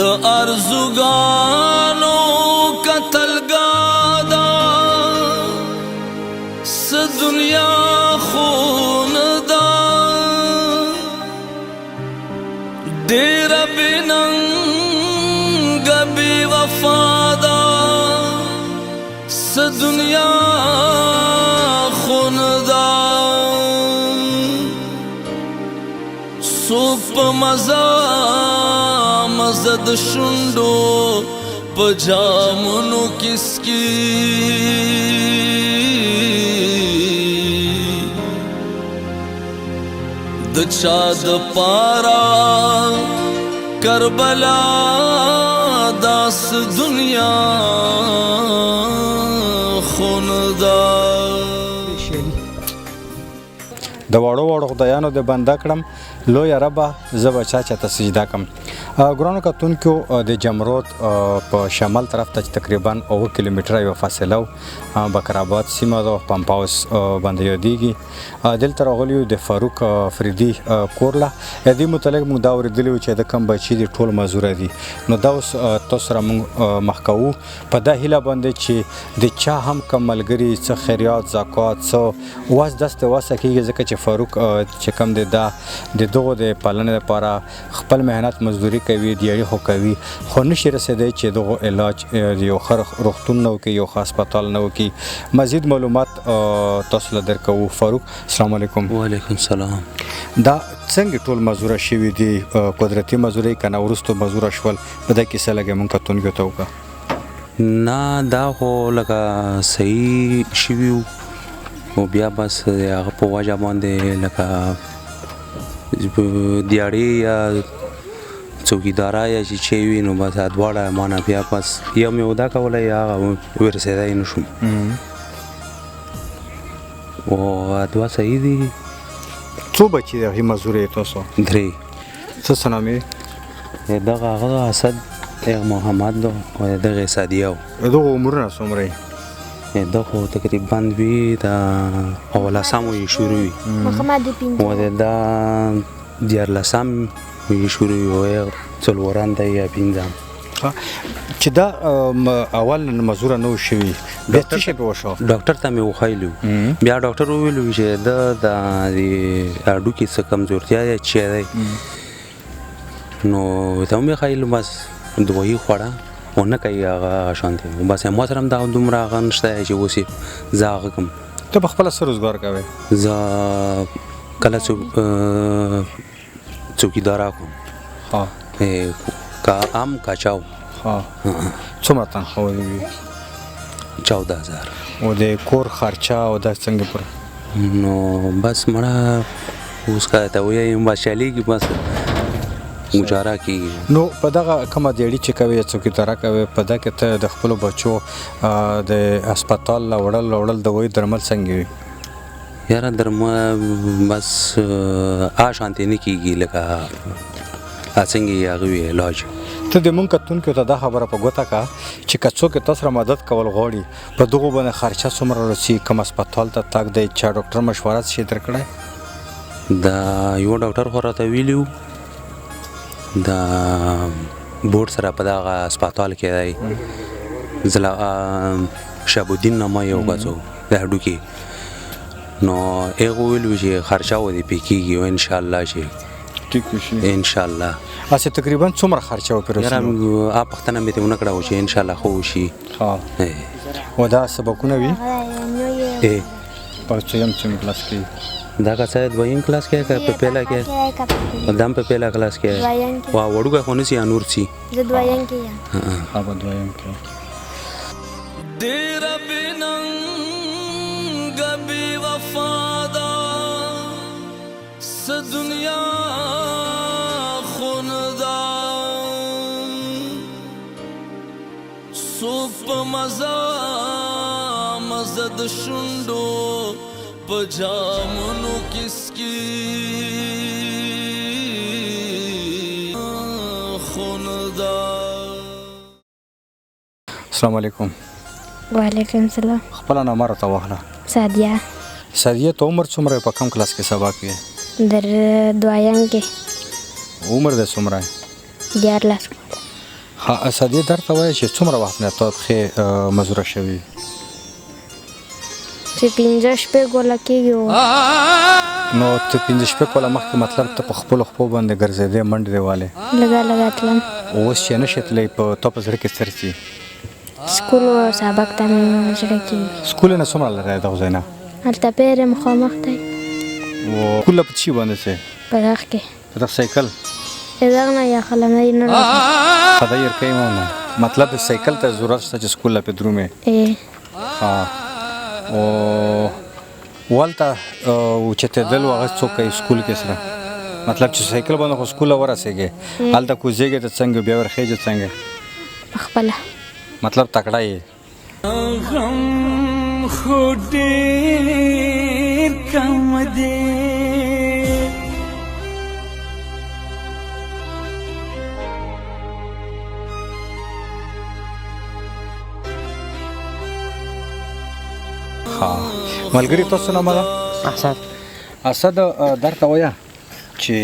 د ارزوګانو قتلګاه ده څه دنیا خون ده ډېره بې ننګه بې وفا ده څه دنیا خون ده څوک په مزه د شونډو په جامونو کې سکي د چا د پاره کربلا داس دنیا خون ده د وړو خدایانو د بنده کړم لوی ربه زه به چا ته سجده کم. ګرانو کتونکو د جمرود په شمال طرف ته تقریبا 9 کیلومتره یو فاصله بکرآباد سیمه ده پمپ هاوس باندې یادېږي. دلته راغلي یو د فاروق فریدي کورله دې متعلق موږ دا اورېدلي وو چې د کم بچي دي ټول مزوره دي. نو دا اوس تاسو سره موږ مخ کوو په دا هیله باندې چې د چا هم کم ملګري څه خیرات زکات څه واس دسته واسه کېږي ځکه چې فاروق چې کم دی دا د دغو د پالنې لپاره خپل مهنت مزدوري کوي دیاري خو کوي خو نشي رسېدی چې دغو علاج یو ښه روغتون نه وکړي یو ښه هسپتال نه وکړي. مزید معلومات تاسو له درکوو. فاروق السلام علیکم. وعلیکم السلام. دا څنګه ټول مزوره شوي دي قدرتي مزورې که نه وروستو مزوره شول په دا کیسه لږه مونږ کتونکو ته وکړه. نه دا خو لکه صحیح شوي وو او بیا بس هغه په وجه باندې لکه دیاړي یا څوکیدارا یا چې وي نو بس دواړه مانه بیا بس یو مې ودا کولی یا ورسېدی نه شوم او دوه صحیح دي. څو بچي دي هغې مزورې تاسو؟ 3. څه څه نام یې؟ دغه هغه اسد محمد ده او دغه سادیه و. دغو عمرونه څومره یې؟ دا خو تقریبا وي د اولسم وي شروع وي او دا 14 وي شروع وي او څلورم دی یا پنځم. چې دا اول مزوره نه شوي بیا څه شی به وشو؟ ډاکټر ته مې وښیلو بیا ډاکټر وویلو چې د هډوکي څه کمزورتیا دی چې دی نو ته مې ښیلو بس دوایي خوړه او نه کوي هغه شانتي بس ما سره هم دا دومره هغه نشته چې اوس یې زه هغه کوم. ته په خپله څه روزګار کوې؟ زه کله څوکیدارا کوم که ام کاچاو. څومره تنخواه وي؟ 14,000. او د کور خرچه او دا څنګه پوره؟ نو بس مړه اوس که ته ووایم بس چلېږي بس گزاره کېږي. نو په دغه کومه دیاړي چې کوې یا څوکیدارا کوې په دا کې ته د خپلو بچو د هسپتال له وړل دوایي درمل څنګه وي؟ یاره درمل بس شانتې نه کېږي لکه څنګه یې هغه وي علاج. ته د مونږ کتونکو ته دا خبره په ګوته که چې که څوک یې تاسو سره مدد کول غواړي په دغو باندې خرچه څومره رسي کوم هسپتال ته تګ دی چا ډاکټر مشوره څه شی درکړی؟ دا یو ډاکټر خو راته ویلي وو د بورډ سره په دغه هسپتال کې دی شهاب الدین نامه یو کس و د هډوکي نو هغه ویلو چې خرچه ودې پې کېږي او انشاءالله چې ټیک شي انشاءالله. اصل تقریبا څومره خرچه وپې رسي؟ یاره پوښتنه مې ترې ونه کړه چې انشاءالله خو وشي. او دا سبقونه وي؟ په څویم کلاس کې؟ دا که څه دویم کلاس کې که په پیله کې؟ دا هم په پیله کلاس کې وړوکی خو نسي یا نور سي؟ زه دویم کې یم. په دویم کې. ډېره بې ننګه بې وفا ده څه دنیا خون ده څوک په مزه د شونډو په جامونو کې سکي خون ده. السلام علیکم. وعلیکم السلام. خپل نامه راته واخله. سادیه. سادیه ته عمر څومره په کوم کلاس کې سبق کوې؟ در دویم کې. عمر دې څومره؟ 14. ها اسدي درته وایي چې څومره وخت نه ته پښې مزوره شوي چې 15 شپې ګوله کېږي نو ته 15 شپې کوله مخکې مطلب ته په خپلو خپو باندې ګرځېدې منډې والې لږه لږه تلم اوس چې نه شې تللی په تا په زړه کې څه رسي سکول و سبق ته مې زړه کېږي سکول نه څومره لرې دغه ځای نه هلته پیرې مخامخ دی سکول په چی باندې څه په دغه کې په دغه سایکل دغه نه یا خلمه نه راځي خدای یې کوي مونږ مطلب سایکل ته ضرورت شته چې سکول لا په درومه ها او ولته او چې ته دل وغه څوک سکول کې سره مطلب چې سایکل باندې خو سکول ورسېږي هلته کوزيږي ته څنګه بیا ورخېږي څنګه خپل مطلب تکړه یې غم خو ډېر کم دی ملګری تاسو نوم ده اسد درته وایا چې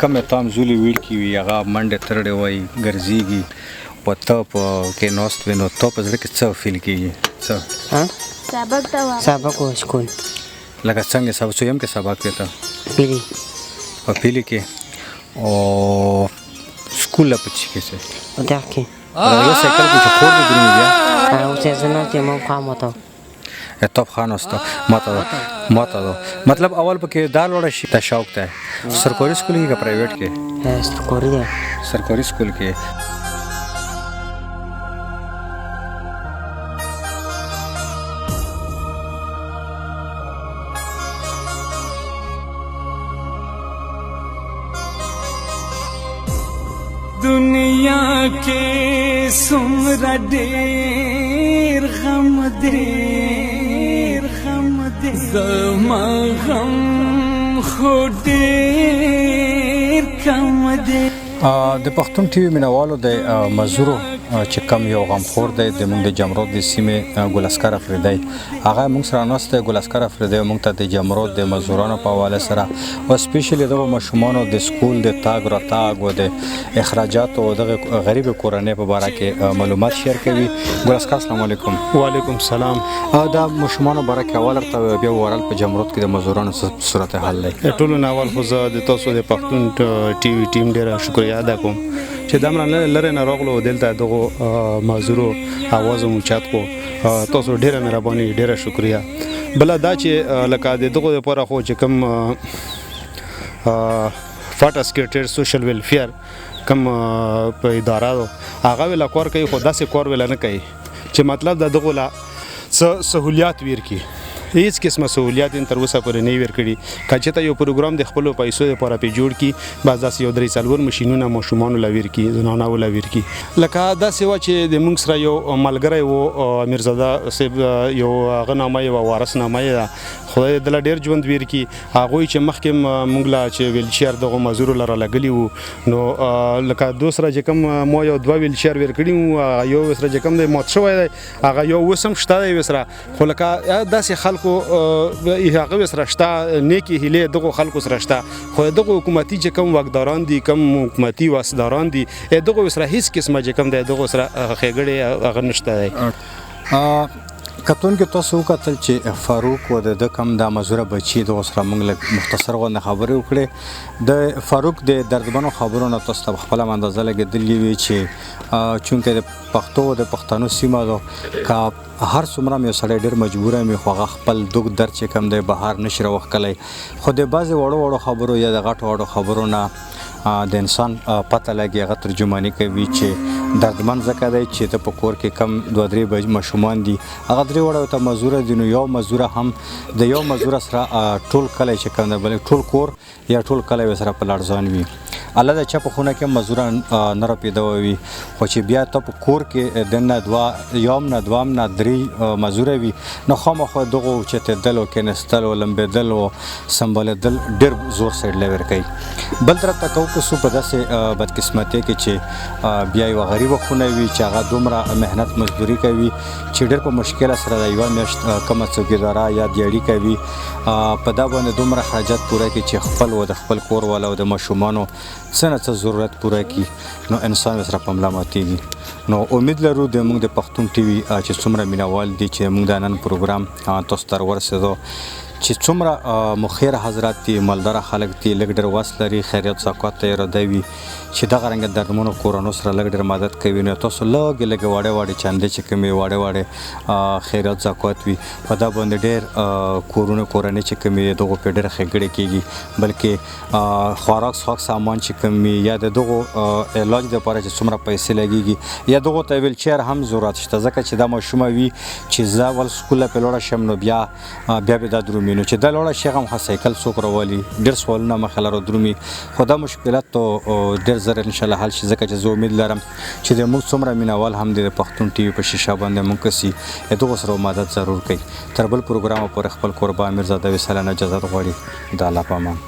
کومه تام زولي ویل کی وی هغه منډه ترړې وای ګرځيږي پته په کې نوست وینو ته په ځکه څه فیل کیږي څه سبق و سکول لکه څنګه سبق یم کې سبق وته پیلی په پیلی کې او سکول په چی کې څه دا کې یو سایکل کې خور دې دی بیا او څه زنه ته مو قامته توپ خان واستو ماته مطلب اول پکې دال وړه شي ته شوق ته سرکاري سکول کې کا پرایویټ کې سرکاري سکول کې दुनिया के सुमरा ढेर गम दे जमा गम खो ढेर कम दे د پښتون ټي وي مینوالو د مزورو چې کم یو غمخور دی د موږ د جمرود د سیمې ګلاسکر افریدی هغه موږ سره ناسته ګلاسکر افریدی موږ ته د جمرود د مزورانو په حواله سره او سپیشلی د مشمانو د سکول د تاګ را تاګ او د اخراجات او د غریب کورنۍ په اړه کې معلومات شیر کوي ګلاسکر السلام علیکم وعلیکم السلام دا مشمانو باره کې اول ته بیا ورال په جمرود کې د مزورانو صورت حل دی ټولو ناول خو زه د تاسو د پښتون ټي وي ټیم ډیره شکریا ادا کوم چې دمر لره نه راغلو دلته دغه مازورو आवाज مو چات کو تاسو ډیره مهرباني ډیره شکریا بل دا چې لکه دغه لپاره خو چې کم فاټا سکیورټي سوشل ویلفیر کم په اداره هغه ولا کور کوي خو داسې کور ولا نه کوي چې مطلب دغه لا سہولیات ویر کی هیڅ قسمه سہولیات تر اوسه پورې نه ورکړي کچې ته یو پروګرام د خپل پیسو لپاره په جوړ کی بعض داسې یو درې څلور ماشينونه مشومان لویر کی زنانه ولویر کی لکه دا سیوا چې د موږ سره یو ملګری وو میرزاده صاحب یو غنامه یو وارث نامه خدای د ډیر ژوند ویر کی هغه چې مخکې موږ لا چې ویل شیر دغه مزور لره لګلی وو نو لکه دوسره چې کوم مو یو دوه ویل شیر ور کړی یو سره چې کوم د موت شوی هغه یو وسم شته وسره خو لکه داسې خلکو هغه سره شته نیکی هله دغه خلکو سره شته خو دغه حکومتي چې کوم واکداران دي کوم حکومتي واسداران دي دغه سره هیڅ قسمه چې کوم دغه سره خېګړې هغه نشته دی کتون کې تاسو وکتل چې فاروق و د کم د مزوره بچی د سره موږ مختصر غو خبرې وکړې د فاروق د دردمنو خبرونو تاسو په خپل اندازه لګیدلې وی چې چونکه د پښتو د پښتنو سیمه ده کا هر څومره یو سړی ډېر مجبوره می خو خپل دوک درد چې کم دی بهر نشره وکړي خو د بعضي وړو خبرو یا د غټو خبرونه د انسان پته لګي هغه ترجمانی کوي چې دردمن زکه دی چې ته په کور کې کم 2-3 بج مشومان دي هغه درې وړو ته مزوره دي نو یو مزوره هم د یو مزوره سره ټول کله چې کوم بل ټول کور یا ټول کله سره په لړځان وي الله د چا په خونه کې مزوره نه را پیدا وي خو چې بیا ته په کور کې دنه دوا یوم نه دوام نه درې مزوره وي نو خامخو دغه چې ته دلو کې نستل او لمبېدل او سمبالېدل ډېر زور سره لور کوي بل طرف ته کو سو په داسې بدقسمتۍ کې چې بیا یو غریب خونه وي چې هغه دومره مهنت مزدوري کوي چې ډېر په مشکل سره د یو میاشت کم څوکیدارا یا دیاړي کوي په دا باندې دومره حاجت پوره کوي چې خپل و د خپل کور والا او د مشومانو څه نه څه ضرورت پوره کړي نو انسان سره پملا ماتېږي نو امید لرو د موږ د پښتون ټي وي چې څومره مینوال دي چې موږ د نن پروګرام تاسو ته ورسېدو چې څومره مخیر حضرات دي مالداره خلک دي لږ ډېر وس لري خیریت زکات ته اراده وي چې دغه رنګه دردمنو کورونو سره لږ ډېر مدد کوي نو تاسو لږ واړه واړه چاندې چې کومې واړه خیریت زکات وي په دا باندې ډېر کورنۍ چې کومې دغو پې ډېره ښېګړې کېږي بلکې خوراک څښاک سامان چې کوم یا د دغو علاج دپاره چې څومره پیسې لګېږي یا دغو ته ویلچیر هم ضرورت شته ځکه چې دا ماشومه وي چې زه اول سکول نه پې لوړه شم نو بیا به دا درومي نو چې دا لوړه شي هغه هم سایکل څوک راولي ډېر سوالونه مخې لره درومي خو دا مشکلات ډېر زر انشاءالله حل شي ځکه چې زه امید لرم چې د موږ څومره مینوال هم د پښتون ټي وي په شیشه باندې موږ کسي دغو سره مدد ضرور کوي تر بل پروګرامه پورې خپل کوربه امیرزاده وصال نه اجازت غواړي د الله په امان